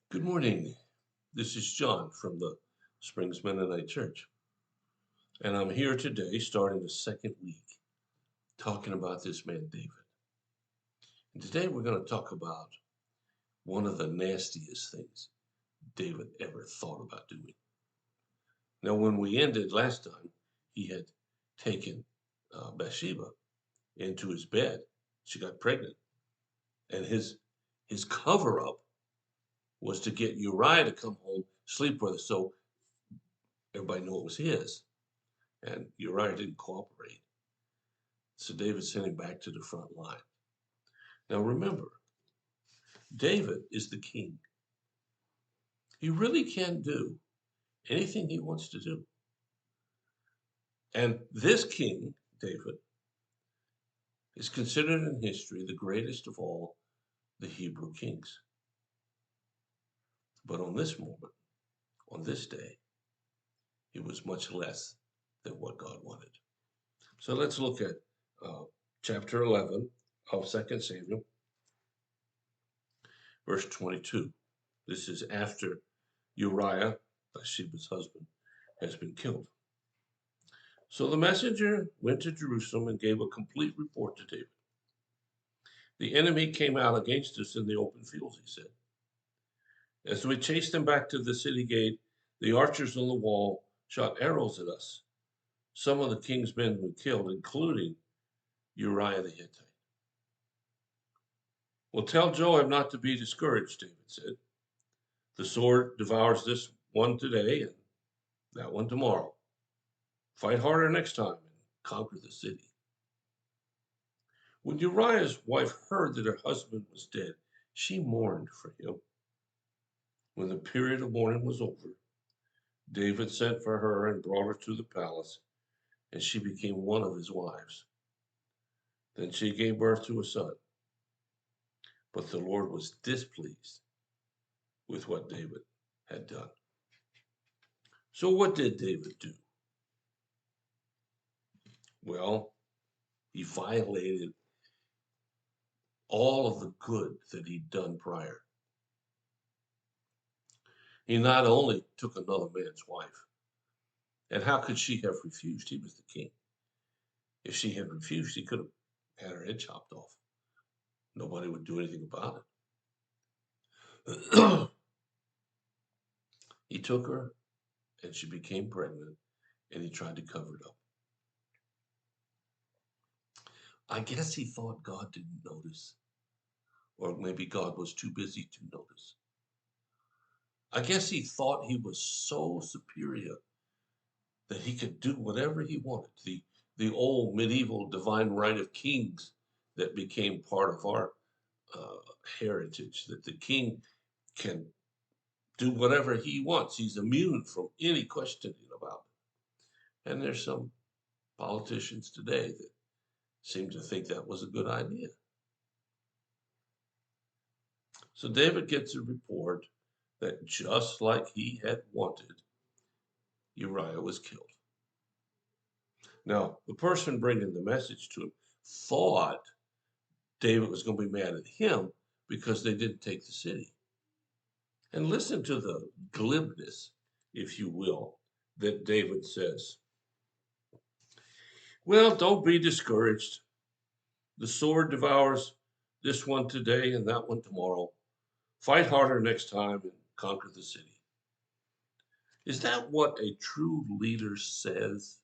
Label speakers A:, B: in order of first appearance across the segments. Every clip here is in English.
A: Good morning. This is John from the Springs Mennonite Church. And I'm here today, starting the second week, talking about this man, David. And today we're going to talk about one of the nastiest things David ever thought about doing. Now, when we ended last time, he had taken Bathsheba into his bed. She got pregnant. And his cover up was to get Uriah to come home, sleep with her, so everybody knew it was his. And Uriah didn't cooperate. So David sent him back to the front line. Now remember, David is the king. He really can do anything he wants to do. And this king, David, is considered in history the greatest of all the Hebrew kings. But on this moment, on this day, he was much less than what God wanted. So let's look at chapter 11 of 2 Samuel, verse 22. This is after Uriah, Bathsheba's husband, has been killed. So the messenger went to Jerusalem and gave a complete report to David. The enemy came out against us in the open fields, he said. As we chased them back to the city gate, the archers on the wall shot arrows at us. Some of the king's men were killed, including Uriah the Hittite. Well, tell Joab not to be discouraged, David said. The sword devours this one today and that one tomorrow. Fight harder next time and conquer the city. When Uriah's wife heard that her husband was dead, she mourned for him. When the period of mourning was over, David sent for her and brought her to the palace, and she became one of his wives. Then she gave birth to a son. But the Lord was displeased with what David had done. So what did David do? Well, he violated all of the good that he'd done prior. He not only took another man's wife, and how could she have refused? He was the king. If she had refused, he could have had her head chopped off. Nobody would do anything about it. He took her, and she became pregnant, and he tried to cover it up. I guess he thought God didn't notice, or maybe God was too busy to notice. I guess he thought he was so superior that he could do whatever he wanted. The old medieval divine right of kings that became part of our uh, heritage, that the king can do whatever he wants. He's immune from any questioning about it. And there's some politicians today that seem to think that was a good idea. So David gets a report that just like he had wanted, Uriah was killed. Now, the person bringing the message to him thought David was going to be mad at him because they didn't take the city. And listen to the glibness, if you will, that David says. Well, don't be discouraged. The sword devours this one today and that one tomorrow. Fight harder next time and conquer the city. Is that what a true leader says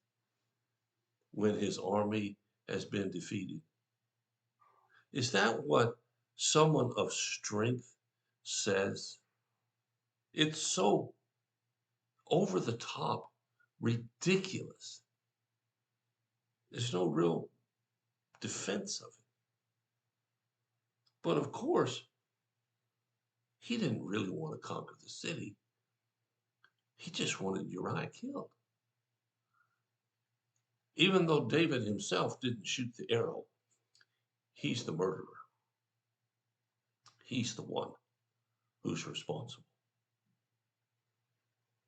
A: when his army has been defeated? Is that what someone of strength says? It's so over the top, ridiculous. There's no real defense of it. But of course, he didn't really want to conquer the city. He just wanted Uriah killed. Even though David himself didn't shoot the arrow, he's the murderer. He's the one who's responsible.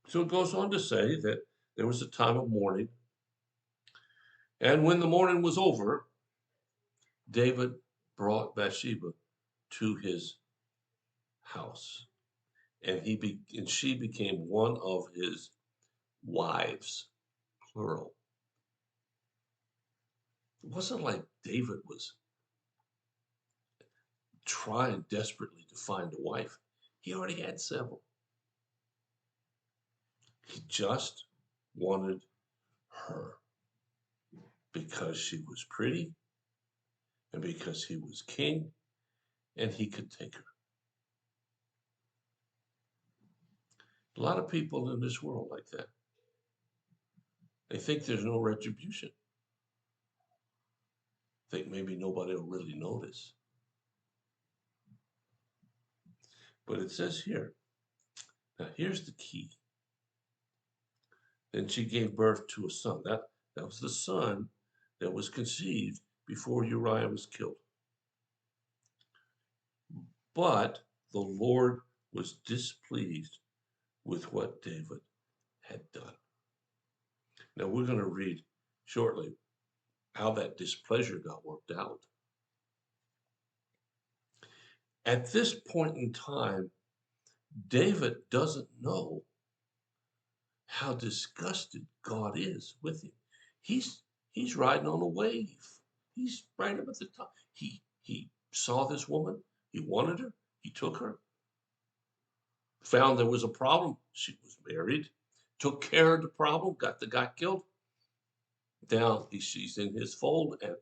A: So it goes on to say that there was a time of mourning. And when the mourning was over, David brought Bathsheba to his house. and she became one of his wives, plural. It wasn't like David was trying desperately to find a wife. He already had several. He just wanted her because she was pretty and because he was king and he could take her. A lot of people in this world like that. They think there's no retribution. Think maybe nobody will really notice. But it says here, now here's the key. Then she gave birth to a son. That was the son that was conceived before Uriah was killed. But the Lord was displeased with what David had done. Now we're going to read shortly how that displeasure got worked out. At this point in time, David doesn't know how disgusted God is with him. He's riding on a wave. He's right up at the top. He saw this woman. He wanted her. He took her. Found there was a problem. She was married. Took care of the problem. Got the guy killed. Now she's in his fold, and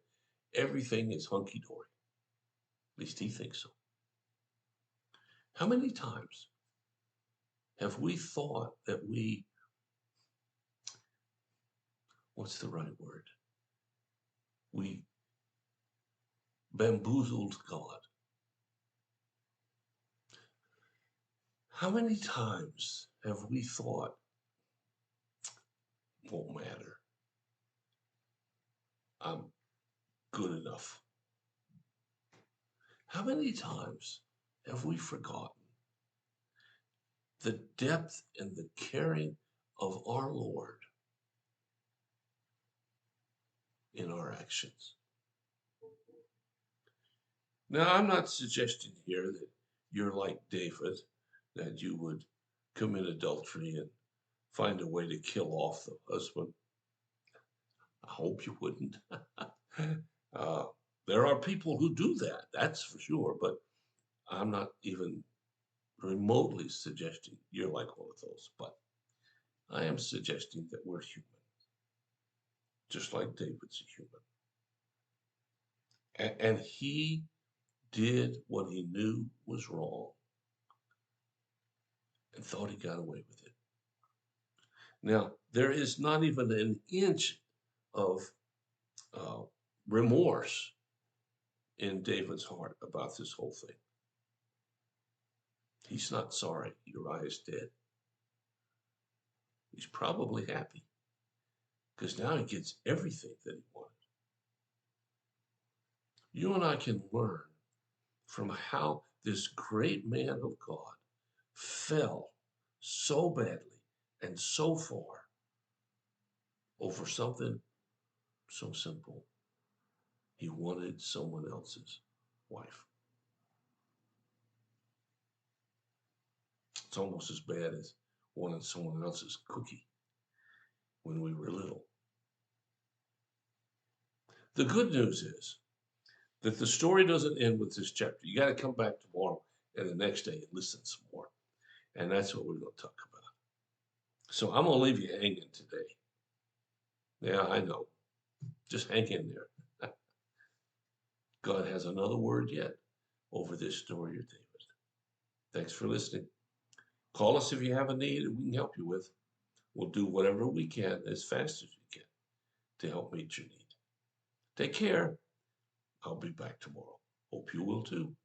A: everything is hunky dory. At least he thinks so. How many times have we thought that what's the right word? We bamboozled God. How many times have we thought, won't matter, I'm good enough? How many times have we forgotten the depth and the caring of our Lord in our actions? Now, I'm not suggesting here that you're like David, that you would commit adultery and find a way to kill off the husband. I hope you wouldn't. There are people who do that, that's for sure, but I'm not even remotely suggesting you're like one of those. But I am suggesting that we're human, just like David's a human. And he did what he knew was wrong and thought he got away with it. Now, there is not even an inch of remorse in David's heart about this whole thing. He's not sorry Uriah's dead. He's probably happy because now he gets everything that he wanted. You and I can learn from how this great man of God fell so badly and so far over something so simple. He wanted someone else's wife. It's almost as bad as wanting someone else's cookie when we were little. The good news is that the story doesn't end with this chapter. You got to come back tomorrow and the next day and listen some more. And that's what we're going to talk about. So I'm going to leave you hanging today. Yeah, I know. Just hang in there. God has another word yet over this story of David. Thanks for listening. Call us if you have a need that we can help you with. We'll do whatever we can as fast as we can to help meet your need. Take care. I'll be back tomorrow. Hope you will too.